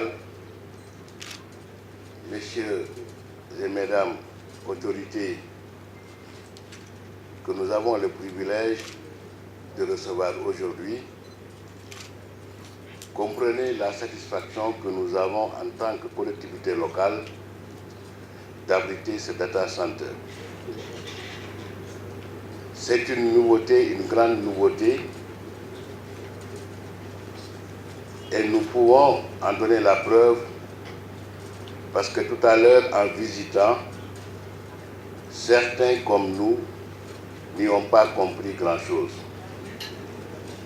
municipal, messieurs et mesdames autorités que nous avons le privilège de recevoir aujourd'hui, comprenez la satisfaction que nous avons en tant que collectivité locale d'abriter ce data center. C'est une nouveauté, une grande nouveauté, et nous pouvons en donner la preuve parce que tout à l'heure, en visitant, certains comme nous n'y ont pas compris grand-chose.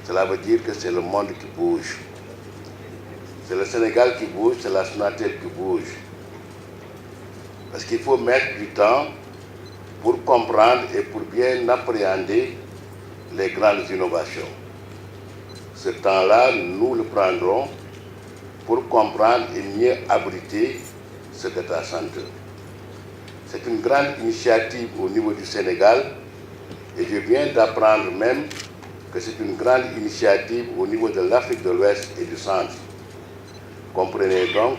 Cela veut dire que c'est le monde qui bouge. C'est le Sénégal qui bouge, c'est la Sonatel qui bouge. Parce qu'il faut mettre du temps pour comprendre et pour bien appréhender les grandes innovations. Ce temps-là, nous le prendrons pour comprendre et mieux abriter ce data center. C'est une grande initiative au niveau du Sénégal et je viens d'apprendre même que c'est une grande initiative au niveau de l'Afrique de l'Ouest et du Centre. Comprenez donc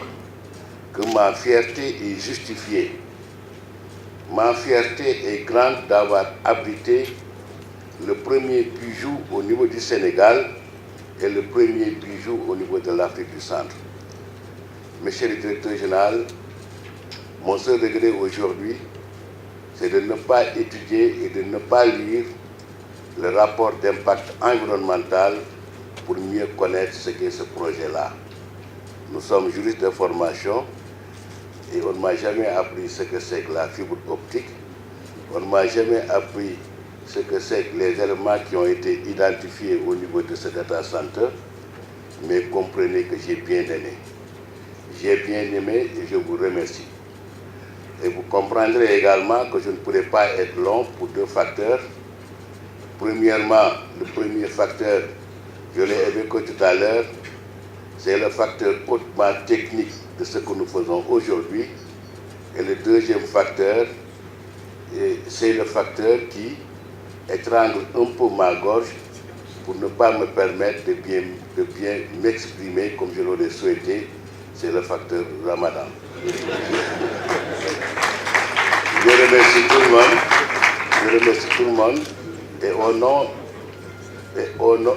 que ma fierté est justifiée. Ma fierté est grande d'avoir abrité le premier bijou au niveau du Sénégal et le premier bijou au niveau de l'Afrique du Centre. Monsieur le directeur général, mon seul regret aujourd'hui, c'est de ne pas étudier et de ne pas lire le rapport d'impact environnemental pour mieux connaître ce qu'est ce projet-là. Nous sommes juristes de formation et on ne m'a jamais appris ce que c'est que la fibre optique. On ne m'a jamais appris ce que c'est que les éléments qui ont été identifiés au niveau de ce data center. Mais comprenez que j'ai bien aimé. J'ai bien aimé et je vous remercie. Et vous comprendrez également que je ne pourrai pas être long pour deux facteurs. Premièrement, le premier facteur, je l'ai évoqué tout à l'heure, c'est le facteur hautement technique de ce que nous faisons aujourd'hui. Et le deuxième facteur, c'est le facteur qui étrangle un peu ma gorge pour ne pas me permettre de bien m'exprimer comme je l'aurais souhaité, c'est le facteur Ramadan. Je remercie tout le monde, et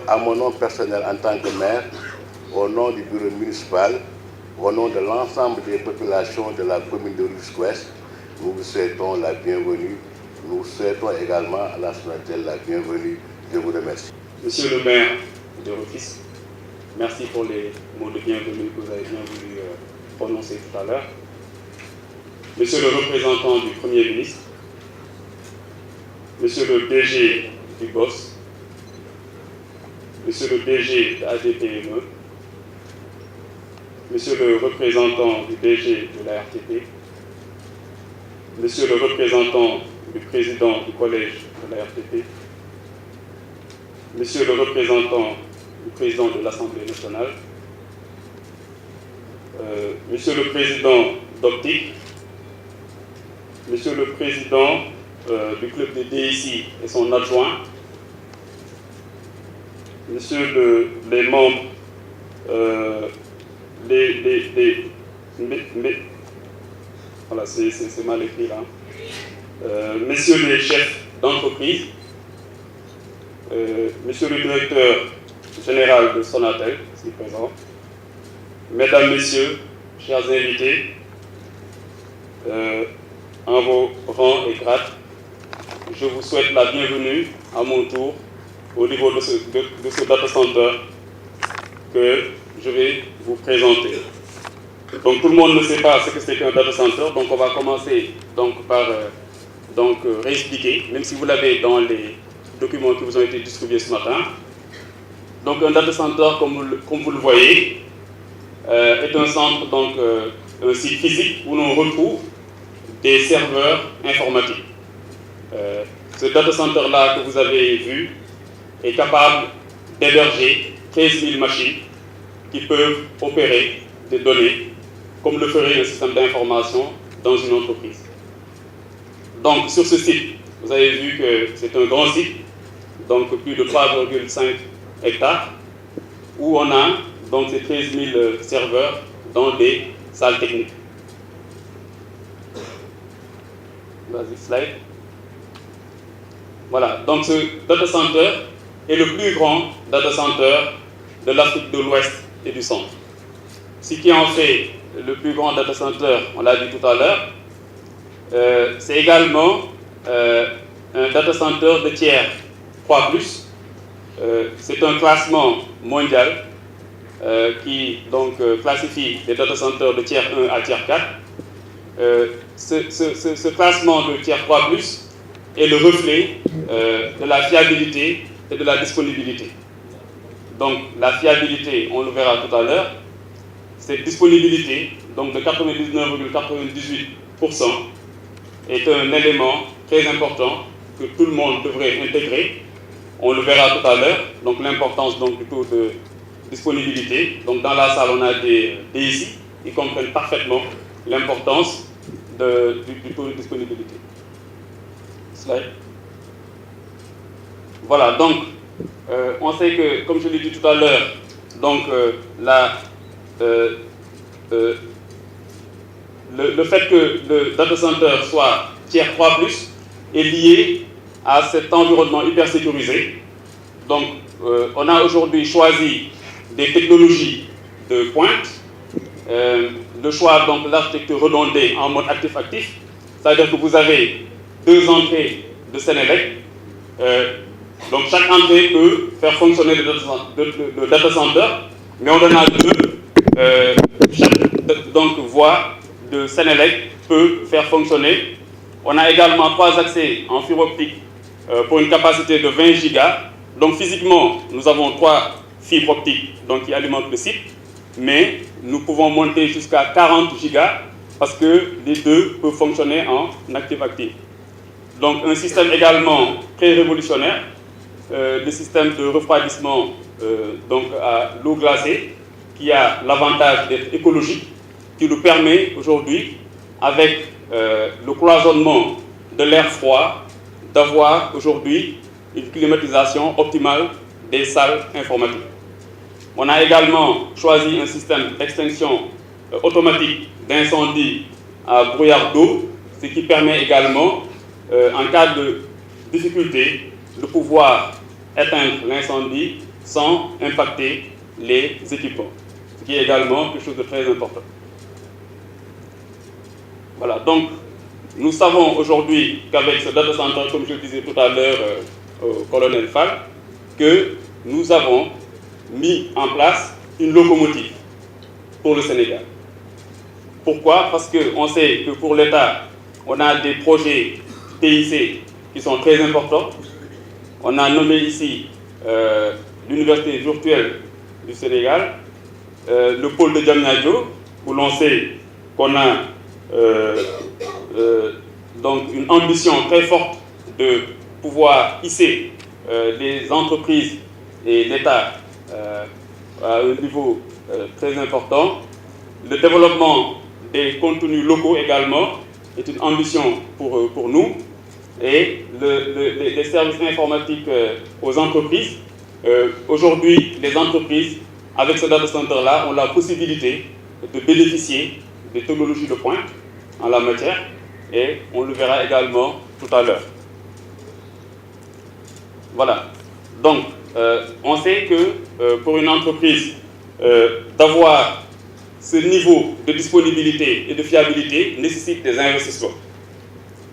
à mon nom personnel en tant que maire, au nom du bureau municipal, au nom de l'ensemble des populations de la commune de Rufisque-Ouest, nous vous souhaitons la bienvenue. Nous souhaitons également à la Sonatel la bienvenue. Je vous remercie. Monsieur le maire de Rufisque, merci pour les mots de bienvenue que vous avez bien voulu prononcer tout à l'heure. Monsieur le représentant du Premier ministre, Monsieur le DG du BOSS, Monsieur le DG de ADPME, Monsieur le représentant du DG de la RTP, Monsieur le représentant du président du collège de la RTP, Monsieur le représentant du président de l'Assemblée nationale, Monsieur le président d'Optique, Monsieur le président du club des DSI et son adjoint, Monsieur les membres, voilà, c'est mal écrit là. Messieurs les chefs d'entreprise, Monsieur le directeur général de Sonatel, ici présent, Mesdames, Messieurs, chers invités, en vos rangs et grades, je vous souhaite la bienvenue à mon tour au niveau de ce data center que je vais vous présenter. Donc tout le monde ne sait pas ce que c'est qu'un data center, donc on va commencer par réexpliquer, même si vous l'avez dans les documents qui vous ont été distribués ce matin. Donc un data center, comme vous le voyez, est un centre, un site physique où l'on retrouve des serveurs informatiques. Ce data center-là que vous avez vu est capable d'héberger 13 000 machines qui peuvent opérer des données comme le ferait un système d'information dans une entreprise. Donc sur ce site, vous avez vu que c'est un grand site, donc plus de 3,5 hectares, où on a donc ces 13 000 serveurs dans des salles techniques. Vas-y, slide. Voilà, donc ce data center est le plus grand data center de l'Afrique de l'Ouest et du Centre. Ce qui en fait le plus grand data center, on l'a dit tout à l'heure, c'est également un data center de tiers 3+. C'est un classement mondial qui donc classifie les data centers de tiers 1 à tiers 4. Ce classement de tiers 3+, est le reflet de la fiabilité et de la disponibilité. Donc la fiabilité, on le verra tout à l'heure, cette disponibilité, donc de 99,98%, est un élément très important que tout le monde devrait intégrer. On le verra tout à l'heure, donc l'importance donc, du taux de disponibilité. Donc dans la salle, on a des ici, ils comprennent parfaitement l'importance du taux de disponibilité. Slide. Voilà, donc on sait que, comme je l'ai dit tout à l'heure, donc le fait que le data center soit tiers 3+, est lié à cet environnement hyper sécurisé. Donc on a aujourd'hui choisi des technologies de pointe. Le choix donc de l'architecture redondée en mode actif-actif, c'est-à-dire que vous avez 2 entrées de Senelec. Donc chaque entrée peut faire fonctionner le data center, mais on en a 2. Chaque donc, voie de Senelec peut faire fonctionner. On a également 3 accès en fibre optique pour une capacité de 20 gigas. Donc physiquement, nous avons 3 fibres optiques donc, qui alimentent le site, mais nous pouvons monter jusqu'à 40 gigas parce que les 2 peuvent fonctionner en actif-actif. Donc un système également très révolutionnaire, le système de refroidissement donc à l'eau glacée, qui a l'avantage d'être écologique, qui nous permet aujourd'hui, avec le cloisonnement de l'air froid, d'avoir aujourd'hui une climatisation optimale des salles informatiques. On a également choisi un système d'extinction automatique d'incendie à brouillard d'eau, ce qui permet également, en cas de difficulté, de pouvoir éteindre l'incendie sans impacter les équipements, ce qui est également quelque chose de très important. Voilà, donc nous savons aujourd'hui qu'avec ce data center, comme je le disais tout à l'heure au colonel Fall, que nous avons mis en place une locomotive pour le Sénégal. Pourquoi? Parce qu'on sait que pour l'État, on a des projets TIC qui sont très importants. On a nommé ici l'Université virtuelle du Sénégal, le pôle de Diamniadio, où l'on sait qu'on a donc une ambition très forte de pouvoir hisser les entreprises et l'État à un niveau très important. Le développement des contenus locaux également est une ambition pour nous. Et les services informatiques aux entreprises. Aujourd'hui, les entreprises, avec ce data center-là, ont la possibilité de bénéficier des technologies de pointe en la matière, et on le verra également tout à l'heure. Voilà. Donc, on sait que pour une entreprise, d'avoir ce niveau de disponibilité et de fiabilité nécessite des investissements.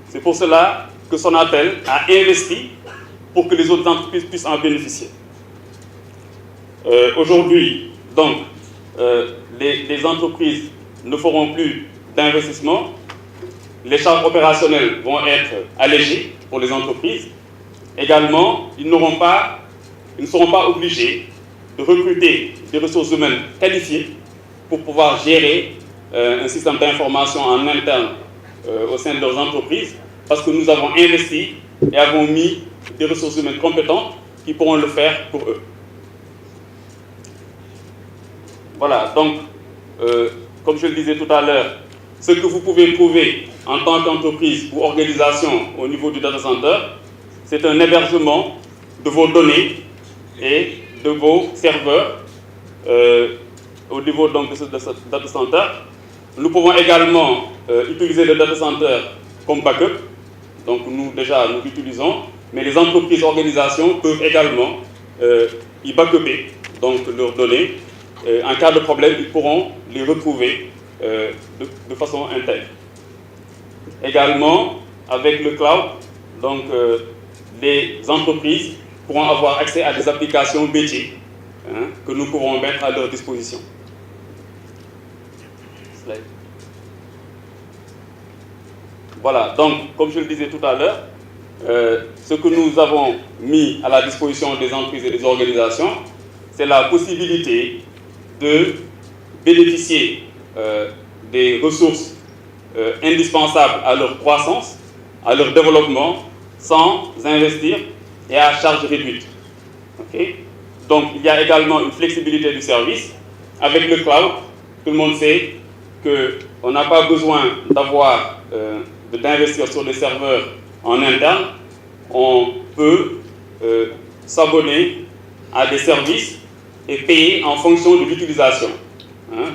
C'est pour cela que Sonatel a investi pour que les autres entreprises puissent en bénéficier. Aujourd'hui, donc, les entreprises ne feront plus d'investissement. Les charges opérationnelles vont être allégées pour les entreprises. Également, ils ne seront pas obligés de recruter des ressources humaines qualifiées pour pouvoir gérer un système d'information en interne au sein de leurs entreprises, parce que nous avons investi et avons mis des ressources humaines compétentes qui pourront le faire pour eux. Voilà, donc, comme je le disais tout à l'heure, ce que vous pouvez trouver en tant qu'entreprise ou organisation au niveau du data center, c'est un hébergement de vos données et de vos serveurs au niveau donc, de ce data center. Nous pouvons également utiliser le data center comme backup. Donc nous l'utilisons, mais les entreprises, organisations peuvent également y backuper donc leurs données. En cas de problème, ils pourront les retrouver de façon intègre. Également, avec le cloud, donc, les entreprises pourront avoir accès à des applications métiers que nous pourrons mettre à leur disposition. Slide. Voilà, donc, comme je le disais tout à l'heure, ce que nous avons mis à la disposition des entreprises et des organisations, c'est la possibilité de bénéficier des ressources indispensables à leur croissance, à leur développement, sans investir et à charge réduite. Okay? Donc, il y a également une flexibilité du service. Avec le cloud, tout le monde sait qu'on n'a pas besoin d'investir sur des serveurs en interne. On peut s'abonner à des services et payer en fonction de l'utilisation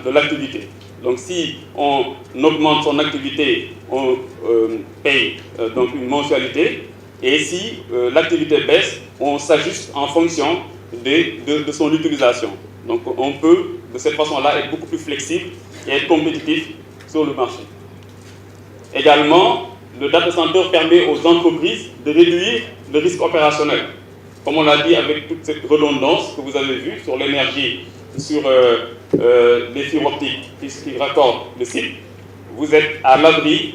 de l'activité. Donc si on augmente son activité, on paye donc une mensualité, et si l'activité baisse, on s'ajuste en fonction de son utilisation. Donc on peut de cette façon-là être beaucoup plus flexible et être compétitif sur le marché. Également, le data center permet aux entreprises de réduire le risque opérationnel. Comme on l'a dit, avec toute cette redondance que vous avez vue sur l'énergie, sur les fibres optiques qui raccordent le site, vous êtes à l'abri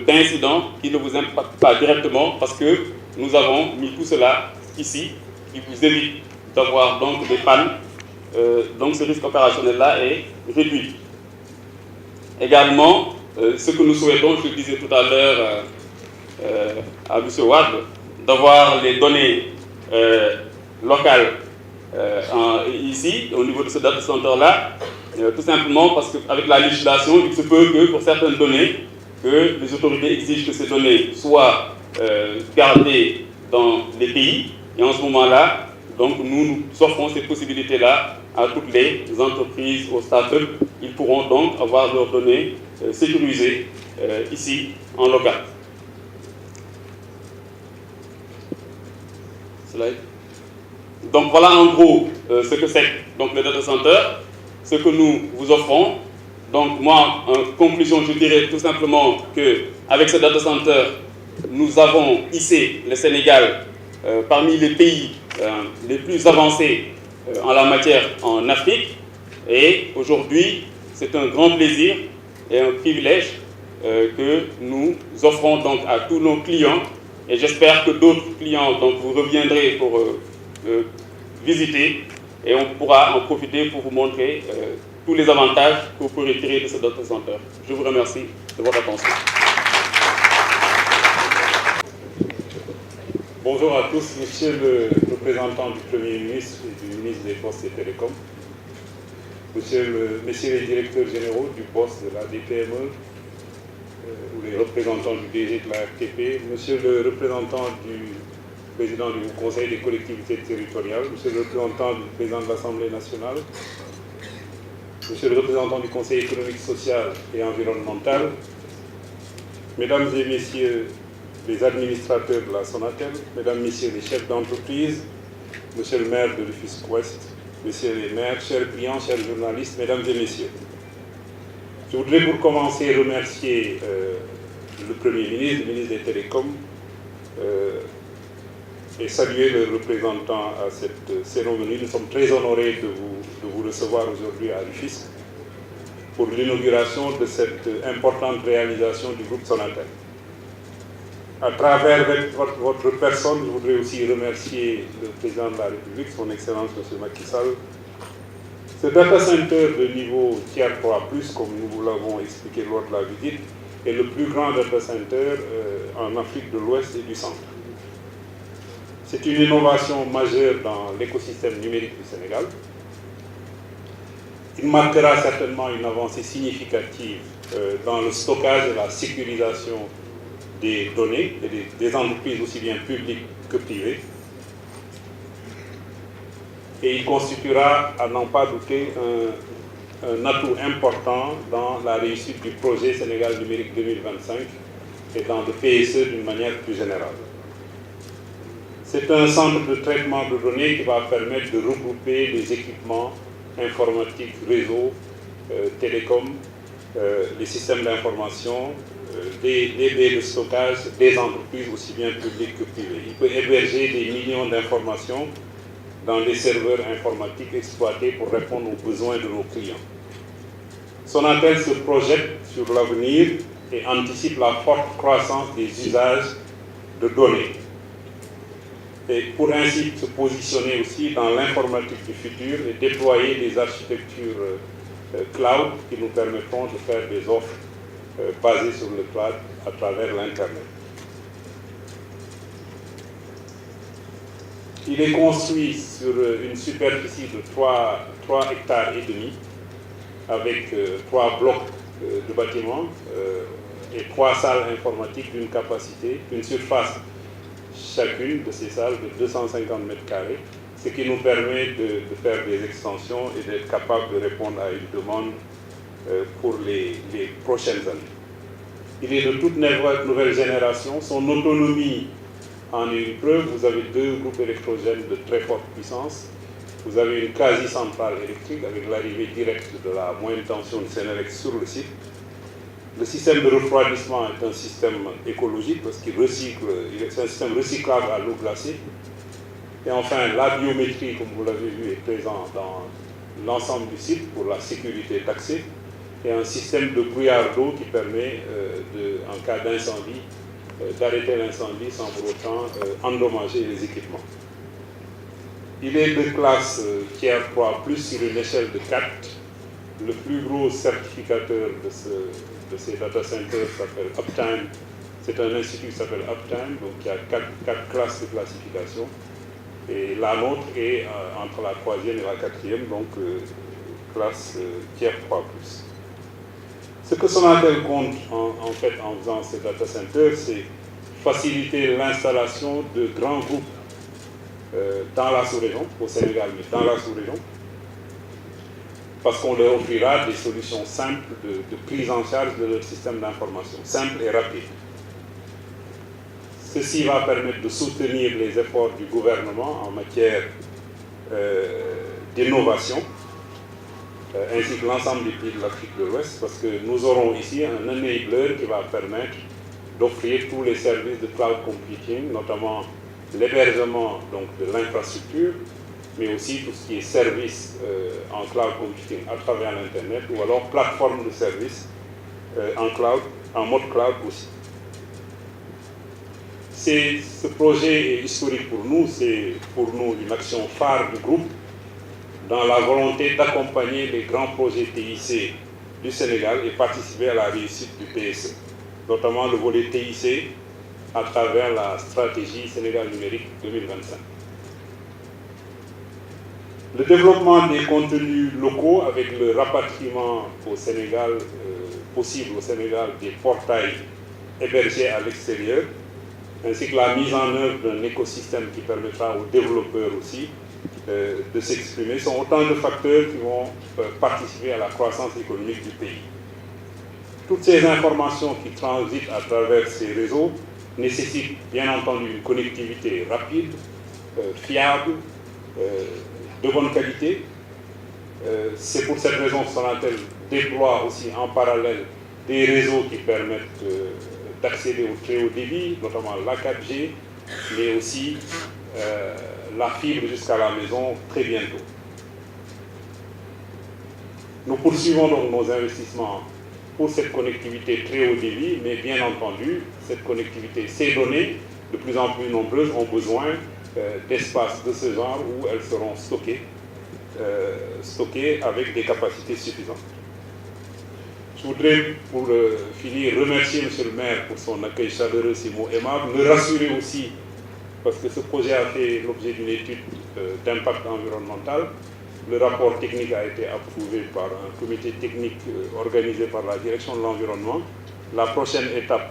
d'incidents qui ne vous impactent pas directement parce que nous avons mis tout cela ici, qui vous évite d'avoir donc des pannes. Donc ce risque opérationnel-là est réduit. Également, ce que nous souhaitons, je le disais tout à l'heure à M. Wade, d'avoir les données locales ici, au niveau de ce data center-là, tout simplement parce qu'avec la législation, il se peut que pour certaines données, que les autorités exigent que ces données soient gardées dans les pays, et en ce moment-là, donc nous offrons cette possibilité-là à toutes les entreprises, aux startups. Ils pourront donc avoir leurs données sécurisées ici, en local. Slide. Donc voilà en gros ce que c'est donc le data center, ce que nous vous offrons. Donc moi, en conclusion, je dirais tout simplement qu'avec ce data center, nous avons hissé le Sénégal parmi les pays les plus avancés en la matière en Afrique. Et aujourd'hui, c'est un grand plaisir et un privilège que nous offrons donc à tous nos clients. Et j'espère que d'autres clients donc, vous reviendrez pour visiter et on pourra en profiter pour vous montrer tous les avantages que vous pourrez tirer de ce data center. Je vous remercie de votre attention. Bonjour à tous, monsieur le représentant du Premier ministre et du ministre des Postes et Télécoms, messieurs les directeurs généraux du poste de la DPME, ou les représentants du DG de la RTP, monsieur le représentant du président du Conseil des collectivités territoriales, monsieur le représentant du président de l'Assemblée nationale, monsieur le représentant du Conseil économique, social et environnemental, mesdames et messieurs les administrateurs de la Sonatel, mesdames, messieurs les chefs d'entreprise, monsieur le maire de Rufisque-Ouest, messieurs les maires, chers clients, chers journalistes, mesdames et messieurs. Je voudrais pour commencer remercier le Premier ministre, le ministre des Télécoms, et saluer le représentant à cette cérémonie. Nous sommes très honorés de vous recevoir aujourd'hui à Rufisque pour l'inauguration de cette importante réalisation du groupe Sonatel. À travers votre personne, je voudrais aussi remercier le président de la République, son Excellence M. Macky Sall. Ce data center de niveau Tier 3+, comme nous vous l'avons expliqué lors de la visite, est le plus grand data center en Afrique de l'Ouest et du Centre. C'est une innovation majeure dans l'écosystème numérique du Sénégal. Il marquera certainement une avancée significative dans le stockage et la sécurisation des données et des entreprises aussi bien publiques que privées. Et il constituera, à n'en pas douter, un atout important dans la réussite du projet Sénégal numérique 2025 et dans le PSE d'une manière plus générale. C'est un centre de traitement de données qui va permettre de regrouper les équipements informatiques, réseaux, télécoms, les systèmes d'information, des baies de stockage des entreprises aussi bien publiques que privées. Il peut héberger des millions d'informations dans les serveurs informatiques exploités pour répondre aux besoins de nos clients. Sonatel se projette sur l'avenir et anticipe la forte croissance des usages de données. Et pour ainsi se positionner aussi dans l'informatique du futur et déployer des architectures cloud qui nous permettront de faire des offres basées sur le cloud à travers l'Internet. Il est construit sur une superficie de 3 hectares et demi avec 3 blocs de bâtiments et 3 salles informatiques d'une capacité, une surface chacune de ces salles de 250 mètres carrés, ce qui nous permet de faire des extensions et d'être capable de répondre à une demande pour les prochaines années. Il est de toute nouvelle génération, son autonomie en est une preuve. Vous avez 2 groupes électrogènes de très forte puissance, vous avez une quasi-centrale électrique avec l'arrivée directe de la moyenne tension de Sénélec sur le site. Le système de refroidissement est un système écologique parce qu'il recycle, c'est un système recyclable à l'eau glacée. Et enfin, la biométrie, comme vous l'avez vu, est présente dans l'ensemble du site pour la sécurité d'accès. Et un système de brouillard d'eau qui permet, en cas d'incendie, d'arrêter l'incendie sans pour autant endommager les équipements. Il est de classe Tier 3+, sur une échelle de 4. Le plus gros certificateur de ces data centers s'appelle Uptime. C'est un institut qui s'appelle Uptime, donc il y a 4 classes de classification. Et la nôtre est entre la 3e et la 4e, donc classe Tier 3+. Ce que Sonatel compte en fait en faisant ces data centers, c'est faciliter l'installation de grands groupes dans la sous-région, au Sénégal, mais dans la sous-région, parce qu'on leur offrira des solutions simples de prise en charge de leur système d'information, simples et rapides. Ceci va permettre de soutenir les efforts du gouvernement en matière d'innovation, ainsi que l'ensemble des pays de l'Afrique de l'Ouest, parce que nous aurons ici un enabler qui va permettre d'offrir tous les services de cloud computing, notamment l'hébergement de l'infrastructure, mais aussi tout ce qui est service en cloud computing à travers l'Internet, ou alors plateforme de services en mode cloud aussi. Ce projet est historique pour nous, c'est pour nous une action phare du groupe dans la volonté d'accompagner les grands projets TIC du Sénégal et participer à la réussite du PSE, notamment le volet TIC à travers la stratégie Sénégal numérique 2025. Le développement des contenus locaux avec le rapatriement au Sénégal, possible au Sénégal des portails hébergés à l'extérieur, ainsi que la mise en œuvre d'un écosystème qui permettra aux développeurs aussi de s'exprimer, sont autant de facteurs qui vont participer à la croissance économique du pays. Toutes ces informations qui transitent à travers ces réseaux nécessitent bien entendu une connectivité rapide, fiable, de bonne qualité. C'est pour cette raison que Sonatel déploie aussi en parallèle des réseaux qui permettent d'accéder au très haut débit, notamment la 4G, mais aussi la fibre jusqu'à la maison très bientôt. Nous poursuivons donc nos investissements pour cette connectivité très haut débit, mais bien entendu, cette connectivité, ces données, de plus en plus nombreuses, ont besoin d'espaces de ce genre où elles seront stockées avec des capacités suffisantes. Je voudrais, pour finir, remercier M. le maire pour son accueil chaleureux, ces mots aimables, le rassurer aussi, parce que ce projet a fait l'objet d'une étude d'impact environnemental. Le rapport technique a été approuvé par un comité technique organisé par la direction de l'environnement. La prochaine étape,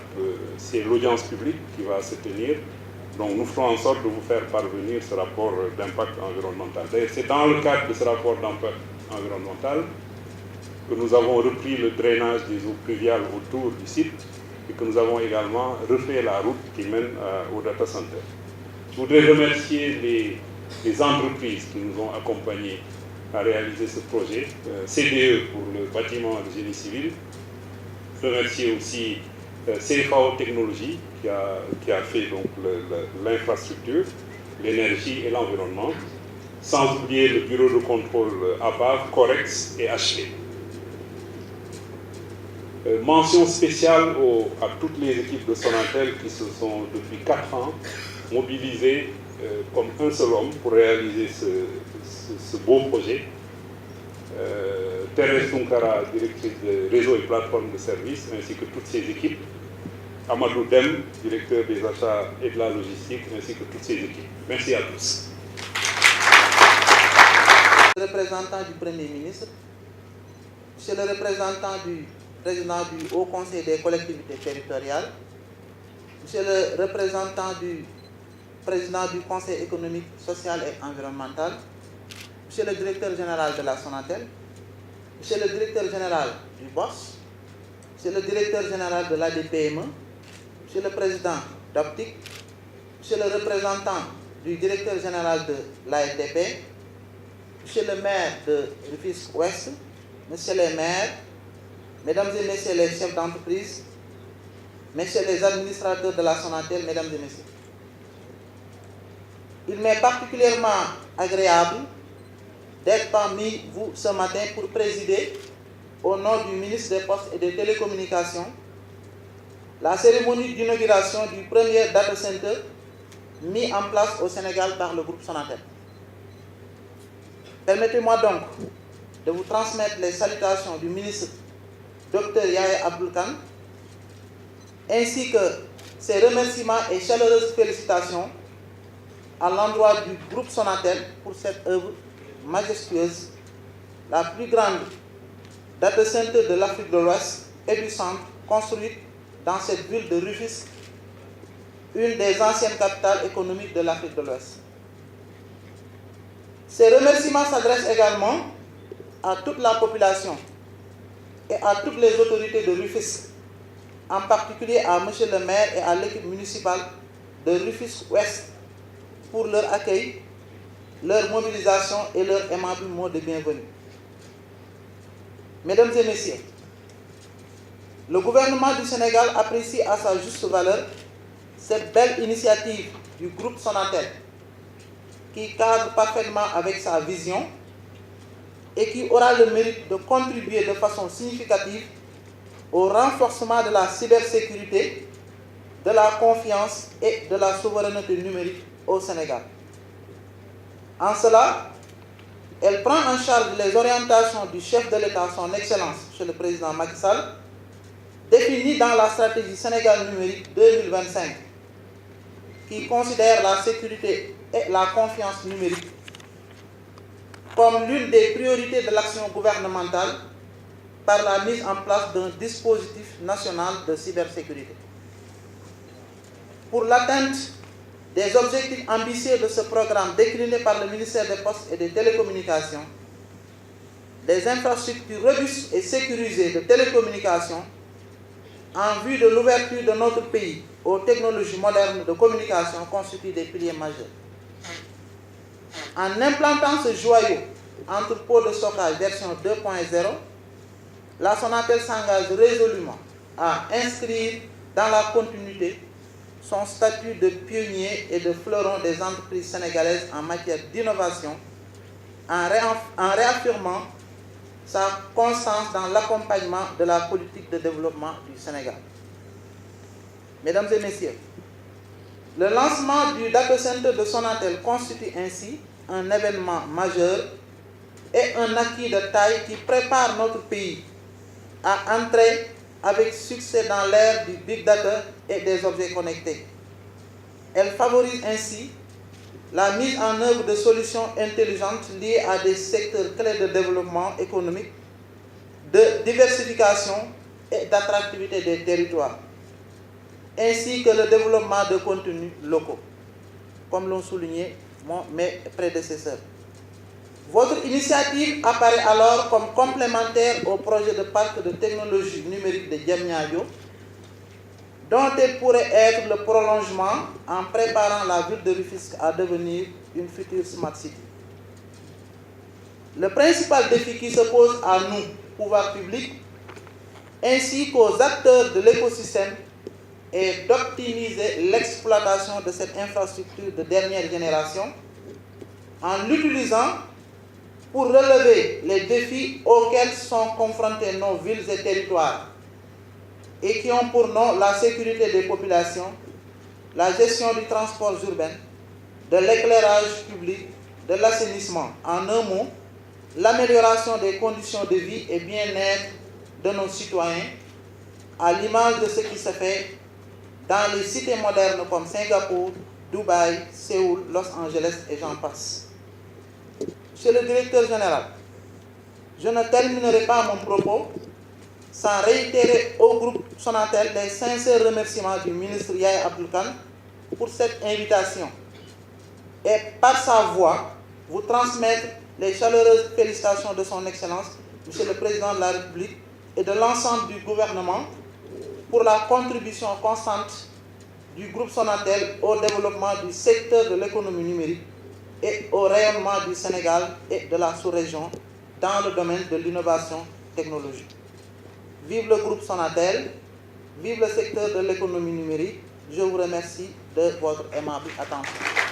c'est l'audience publique qui va se tenir. Donc nous ferons en sorte de vous faire parvenir ce rapport d'impact environnemental. D'ailleurs, c'est dans le cadre de ce rapport d'impact environnemental que nous avons repris le drainage des eaux pluviales autour du site et que nous avons également refait la route qui mène au data center. Je voudrais remercier les entreprises qui nous ont accompagnés à réaliser ce projet, CDE pour le bâtiment de génie civil. Je remercie aussi CFAO Technologies qui a fait l'infrastructure, l'énergie et l'environnement, sans oublier le bureau de contrôle ABAV, Corex et HP. Mention spéciale à toutes les équipes de Sonatel qui se sont depuis 4 ans mobilisées comme un seul homme pour réaliser ce beau projet. Thérèse Tunkara, directrice de réseau et plateforme de services, ainsi que toutes ses équipes. Amadou Dem, directeur des achats et de la logistique, ainsi que toutes ses équipes. Merci à tous. Représentant du Premier ministre, Monsieur le représentant du président du Haut Conseil des collectivités territoriales, Monsieur le représentant du président du Conseil économique, social et environnemental, Monsieur le directeur général de la Sonatel, Monsieur le directeur général du BOS, Monsieur le directeur général de l'ADPME, Monsieur le président d'Optique, Monsieur le représentant du directeur général de l'AFDP, Monsieur le maire de Rufisque-Ouest, Monsieur les maires, Mesdames et Messieurs les chefs d'entreprise, Messieurs les administrateurs de la Sonatel, Mesdames et Messieurs. Il m'est particulièrement agréable d'être parmi vous ce matin pour présider, au nom du ministre des Postes et des Télécommunications, la cérémonie d'inauguration du premier data center mis en place au Sénégal par le groupe Sonatel. Permettez-moi donc de vous transmettre les salutations du ministre Dr Yahya Abdou Kane, ainsi que ses remerciements et chaleureuses félicitations à l'endroit du groupe Sonatel pour cette œuvre majestueuse, la plus grande data center de l'Afrique de l'Ouest et du Centre, construite dans cette ville de Rufisque, une des anciennes capitales économiques de l'Afrique de l'Ouest. Ces remerciements s'adressent également à toute la population et à toutes les autorités de Rufisque, en particulier à M. le maire et à l'équipe municipale de Rufisque-Ouest pour leur accueil, leur mobilisation et leur aimable mot de bienvenue. Mesdames et Messieurs, le gouvernement du Sénégal apprécie à sa juste valeur cette belle initiative du groupe Sonatel qui cadre parfaitement avec sa vision et qui aura le mérite de contribuer de façon significative au renforcement de la cybersécurité, de la confiance et de la souveraineté numérique au Sénégal. En cela, elle prend en charge les orientations du chef de l'État, son Excellence, M. le Président Macky Sall, définies dans la stratégie Sénégal numérique 2025, qui considère la sécurité et la confiance numérique comme l'une des priorités de l'action gouvernementale par la mise en place d'un dispositif national de cybersécurité. Pour l'atteinte des objectifs ambitieux de ce programme décliné par le ministère des Postes et des Télécommunications, des infrastructures robustes et sécurisées de télécommunications en vue de l'ouverture de notre pays aux technologies modernes de communication constituent des piliers majeurs. En implantant ce joyau entrepôt de stockage version 2.0, la Sonatel s'engage résolument à inscrire dans la continuité son statut de pionnier et de fleuron des entreprises sénégalaises en matière d'innovation, en réaffirmant sa constance dans l'accompagnement de la politique de développement du Sénégal. Mesdames et Messieurs, le lancement du data center de Sonatel constitue ainsi un événement majeur et un acquis de taille qui prépare notre pays à entrer avec succès dans l'ère du Big Data et des objets connectés. Elle favorise ainsi la mise en œuvre de solutions intelligentes liées à des secteurs clés de développement économique, de diversification et d'attractivité des territoires, ainsi que le développement de contenus locaux, comme l'ont souligné mes prédécesseurs. Votre initiative apparaît alors comme complémentaire au projet de parc de technologie numérique de Diamniadio, dont elle pourrait être le prolongement en préparant la ville de Rufisque à devenir une future Smart City. Le principal défi qui se pose à nous, pouvoirs publics, ainsi qu'aux acteurs de l'écosystème, est d'optimiser l'exploitation de cette infrastructure de dernière génération en l'utilisant pour relever les défis auxquels sont confrontés nos villes et territoires et qui ont pour nom la sécurité des populations, la gestion du transport urbain, de l'éclairage public, de l'assainissement. En un mot, l'amélioration des conditions de vie et bien-être de nos citoyens, à l'image de ce qui se fait dans les cités modernes comme Singapour, Dubaï, Séoul, Los Angeles et j'en passe. Monsieur le directeur général, je ne terminerai pas mon propos sans réitérer au groupe Sonatel les sincères remerciements du ministre Yaya Abdou Kane pour cette invitation et par sa voix vous transmettre les chaleureuses félicitations de son Excellence, Monsieur le Président de la République et de l'ensemble du gouvernement pour la contribution constante du groupe Sonatel au développement du secteur de l'économie numérique et au rayonnement du Sénégal et de la sous-région dans le domaine de l'innovation technologique. Vive le groupe Sonatel, vive le secteur de l'économie numérique. Je vous remercie de votre aimable attention.